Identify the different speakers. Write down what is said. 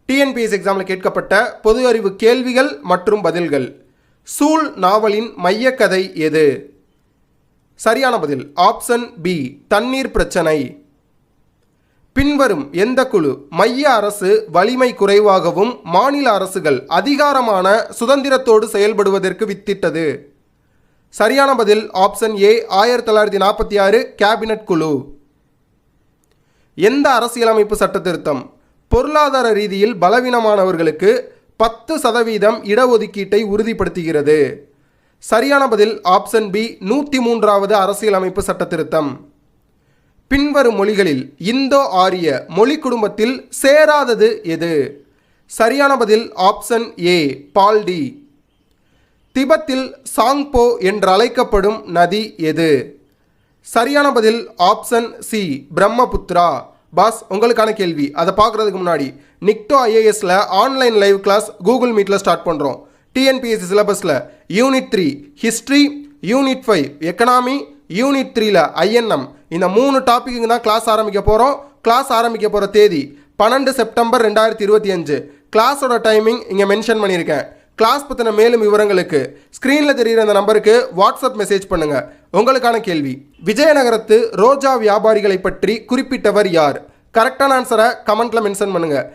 Speaker 1: TNPSC எக்ஸாமில் கேட்கப்பட்ட பொது அறிவு கேள்விகள் மற்றும் பதில்கள். சூல் நாவலின் மையக்கதை எது? சரியான பதில் ஆப்ஷன் பி, தண்ணீர் பிரச்சனை. பின்வரும் எந்த குழு மைய அரசு வலிமை குறைவாகவும் மாநில அரசுகள் அதிகாரமான சுதந்திரத்தோடு செயல்படுவதற்கு வித்திட்டது? சரியான பதில் ஆப்ஷன் ஏ, 1946 கேபினட் குழு. எந்த அரசியலமைப்பு சட்ட திருத்தம் பொருளாதார ரீதியில் பலவீனமானவர்களுக்கு 10% இடஒதுக்கீட்டை உறுதிப்படுத்துகிறது? சரியான பதில் ஆப்ஷன் பி, 103வது அரசியலமைப்பு சட்ட திருத்தம். பின்வரும் மொழிகளில் இந்தோ ஆரிய மொழி குடும்பத்தில் சேராதது எது? சரியான பதில் ஆப்ஷன் ஏ, பால்டி. திபெத்தில் சாங்போ என்றழைக்கப்படும் நதி எது? சரியான பதில் ஆப்ஷன் சி, பிரம்மபுத்திரா. பாஸ், உங்களுக்கான கேள்வி. அதை பார்க்குறதுக்கு முன்னாடி நிக்டோ ஐஏஎஸ்ல ஆன்லைன் லைவ் கிளாஸ் கூகுள் மீட்டில் ஸ்டார்ட் பண்ணுறோம். டிஎன்பிஎஸ்சி சிலபஸில் unit 3 history, unit 5 economy, unit 3ல் ஐஎன்எம், இந்த 3 டாப்பிக்கு தான் கிளாஸ் ஆரம்பிக்க போகிறோம். கிளாஸ் ஆரம்பிக்க போகிற தேதி 12 செப்டம்பர் 2025. கிளாஸோட டைமிங் இங்கே மென்ஷன் பண்ணியிருக்கேன். கிளாஸ் பற்றின மேலும் விவரங்களுக்கு ஸ்க்ரீனில் தெரிகிற அந்த நம்பருக்கு வாட்ஸ்அப் மெசேஜ் பண்ணுங்கள். உங்களுக்கான கேள்வி, விஜயநகரத்து ரோஜா வியாபாரிகளை பற்றி குறிப்பிட்டவர் யார்? கரெக்டான ஆன்சரை கமெண்ட்டில் மென்ஷன் பண்ணுங்கள்.